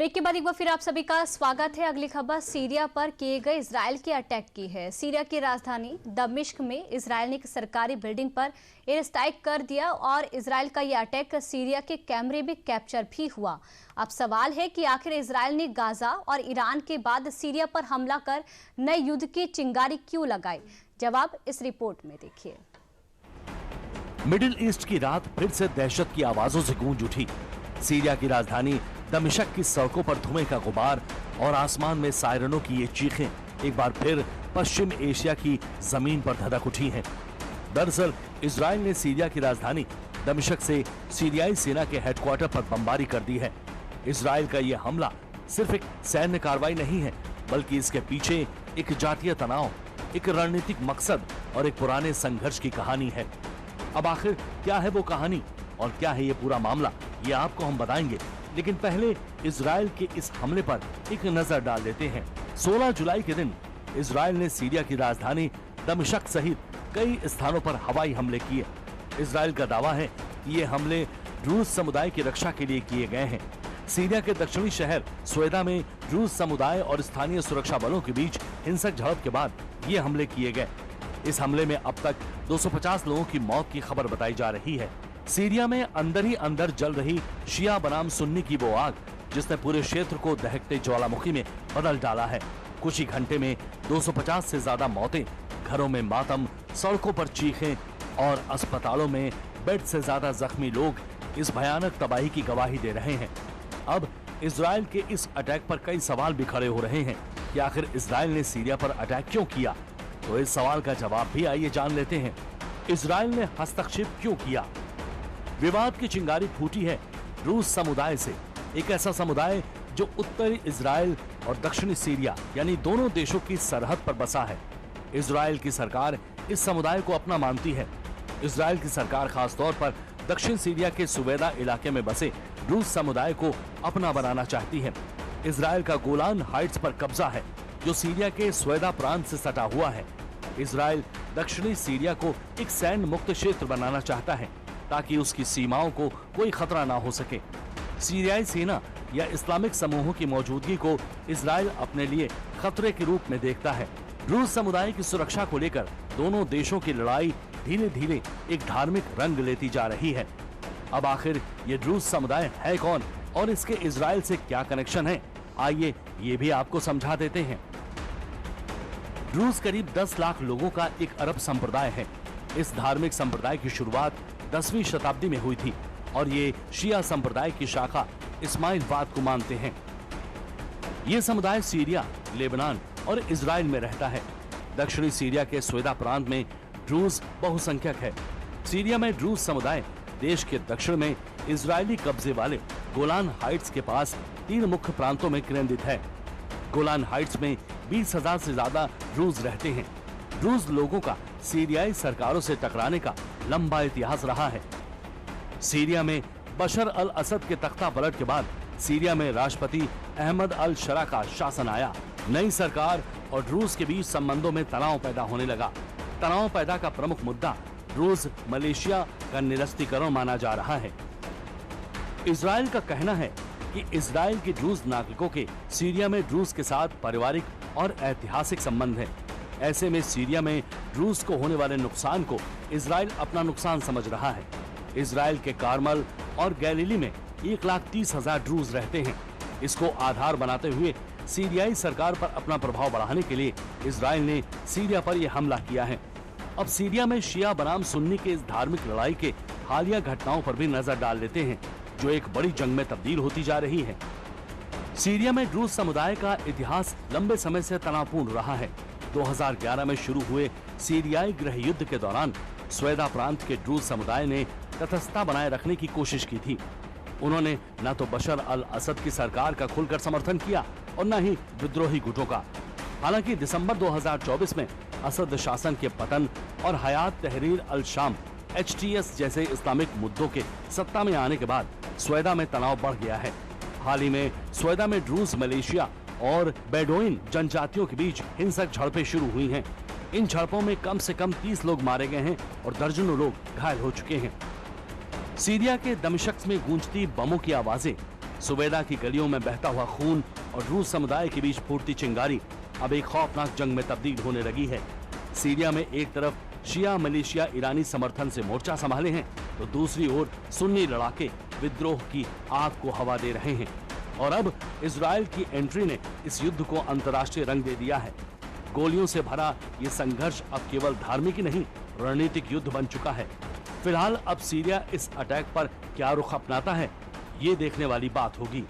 Break के बाद एक बार फिर आप सभी का स्वागत है। अगली खबर सीरिया पर किए गए इजराइल के अटैक की है। सीरिया की राजधानी दमिश्क में इजराइल ने एक सरकारी बिल्डिंग पर एयर स्ट्राइक कर दिया और इजराइल का यह अटैक सीरिया के कैमरे में कैप्चर भी हुआ। अब सवाल है कि आखिर इजराइल ने गाजा और ईरान के बाद सीरिया पर हमला कर नए युद्ध की चिंगारी क्यों लगाई? जवाब इस रिपोर्ट में देखिए। मिडिल ईस्ट की रात फिर से दहशत की आवाजों से गूंज उठी। सीरिया की राजधानी दमिश्क की सड़कों पर धुएं का गुबार और आसमान में सायरनों की ये चीखें एक बार फिर पश्चिम एशिया की जमीन पर धधक उठी हैं। दरअसल इजराइल ने सीरिया की राजधानी दमिश्क से सीरियाई सेना के हेडक्वार्टर पर बमबारी कर दी है। इजराइल का यह हमला सिर्फ एक सैन्य कार्रवाई नहीं है, बल्कि इसके पीछे एक जातीय तनाव, एक रणनीतिक मकसद और एक पुराने संघर्ष की कहानी है। अब आखिर क्या है वो कहानी और क्या है ये पूरा मामला, ये आपको हम बताएंगे, लेकिन पहले इजराइल के इस हमले पर एक नजर डाल देते हैं। 16 जुलाई के दिन इजराइल ने सीरिया की राजधानी दमिश्क सहित कई स्थानों पर हवाई हमले किए। इजराइल का दावा है कि ये हमले रूस समुदाय की रक्षा के लिए किए गए हैं। सीरिया के दक्षिणी शहर स्वेदा में रूस समुदाय और स्थानीय सुरक्षा बलों के बीच हिंसक झड़प के बाद ये हमले किए गए। इस हमले में अब तक 250 लोगों की मौत की खबर बताई जा रही है। सीरिया में अंदर ही अंदर जल रही शिया बनाम सुन्नी की वो आग जिसने पूरे क्षेत्र को दहकते ज्वालामुखी में बदल डाला है। कुछ ही घंटे में 250 से ज्यादा मौतें, घरों में मातम, सड़कों पर चीखें और अस्पतालों में बेड से ज्यादा जख्मी लोग इस भयानक तबाही की गवाही दे रहे हैं। अब इजराइल के इस अटैक पर कई सवाल भी खड़े हो रहे हैं कि आखिर इजराइल ने सीरिया पर अटैक क्यों किया। तो इस सवाल का जवाब भी आइए जान लेते हैं। इजराइल ने हस्तक्षेप क्यों किया? विवाद की चिंगारी फूटी है रूस समुदाय से, एक ऐसा समुदाय जो उत्तरी इजराइल और दक्षिणी सीरिया यानी दोनों देशों की सरहद पर बसा है। इजराइल की सरकार इस समुदाय को अपना मानती है। इजराइल की सरकार खास तौर पर दक्षिण सीरिया के सुवेदा इलाके में बसे रूस समुदाय को अपना बनाना चाहती है। इजराइल का गोलान हाइट्स पर कब्जा है जो सीरिया के स्वेदा प्रांत से सटा हुआ है। इजराइल दक्षिणी सीरिया को एक सैन्य मुक्त क्षेत्र बनाना चाहता है ताकि उसकी सीमाओं को कोई खतरा ना हो सके। सीरियाई सेना या इस्लामिक समूहों की मौजूदगी को इजराइल अपने लिए खतरे के रूप में देखता है। रूस समुदाय की सुरक्षा को लेकर दोनों देशों की लड़ाई धीरे धीरे एक धार्मिक रंग लेती जा रही है। अब आखिर ये रूस समुदाय है कौन और इसके इजराइल से क्या कनेक्शन है, आइए ये भी आपको समझा देते हैं। रूस करीब 10 लाख लोगों का एक अरब संप्रदाय है। इस धार्मिक संप्रदाय की शुरुआत 10वीं शताब्दी में हुई थी और ये शिया संप्रदाय की शाखा इस्माइलवाद को मानते हैं। ये समुदाय सीरिया, लेबनान और इजराइल में रहता है। दक्षिणी सीरिया के स्वेदा प्रांत में ड्रूज बहुसंख्यक है। सीरिया में ड्रूज समुदाय देश के दक्षिण में इजरायली कब्जे वाले गोलान हाइट्स के पास 3 मुख्य प्रांतों में केंद्रित है। गोलान हाइट्स में 20,000 से ज्यादा ड्रूज रहते हैं। ड्रूज लोगों का सीरियाई सरकारों से टकराने का लंबा इतिहास रहा है। सीरिया में बशर अल असद के तख्ता पलट के बाद सीरिया में राष्ट्रपति अहमद अल शरा का शासन आया। नई सरकार और ड्रूज के बीच संबंधों में तनाव पैदा होने लगा। तनाव पैदा का प्रमुख मुद्दा ड्रूज मलेशिया का निरस्तीकरण माना जा रहा है। इजराइल का कहना है कि इजराइल के ड्रूज नागरिकों के सीरिया में ड्रूज के साथ पारिवारिक और ऐतिहासिक संबंध है। ऐसे में सीरिया में ड्रूज को होने वाले नुकसान को इजराइल अपना नुकसान समझ रहा है। इजराइल के कार्मल और गैलीली में 1,30,000 ड्रूज रहते हैं। इसको आधार बनाते हुए सीरियाई सरकार पर अपना प्रभाव बढ़ाने के लिए इजराइल ने सीरिया पर यह हमला किया है। अब सीरिया में शिया बनाम सुन्नी के इस धार्मिक लड़ाई के हालिया घटनाओं पर भी नजर डाल लेते हैं जो एक बड़ी जंग में तब्दील होती जा रही है। सीरिया में ड्रूज समुदाय का इतिहास लंबे समय से तनावपूर्ण रहा है। 2011 में शुरू हुए सीरियाई गृह युद्ध के दौरान स्वेदा प्रांत के ड्रूज समुदाय ने तटस्थता बनाए रखने की कोशिश की थी। उन्होंने न तो बशर अल असद की सरकार का खुलकर समर्थन किया और न ही विद्रोही गुटों का। हालांकि दिसंबर 2024 में असद शासन के पतन और हयात तहरीर अल शाम HTS जैसे इस्लामिक मुद्दों के सत्ता में आने के बाद स्वेदा में तनाव बढ़ गया है। हाल ही में स्वेदा में ड्रूज मलेशिया और बेडोइन जनजातियों के बीच हिंसक झड़पें शुरू हुई हैं। इन झड़पों में कम से कम 30 लोग मारे गए हैं और दर्जनों लोग घायल हो चुके हैं। सीरिया के दमिश्क में गूंजती बमों की आवाजें सुबेदा की गलियों में बहता हुआ खून और रूस समुदाय के बीच फूटती चिंगारी अब एक खौफनाक जंग में तब्दील होने लगी है। सीरिया में एक तरफ शिया मलेशिया ईरानी समर्थन से मोर्चा संभाले हैं, तो दूसरी ओर सुन्नी लड़ाके विद्रोह की आग को हवा दे रहे हैं। और अब इजराइल की एंट्री ने इस युद्ध को अंतर्राष्ट्रीय रंग दे दिया है। गोलियों से भरा ये संघर्ष अब केवल धार्मिक ही नहीं, रणनीतिक युद्ध बन चुका है। फिलहाल अब सीरिया इस अटैक पर क्या रुख अपनाता है, ये देखने वाली बात होगी।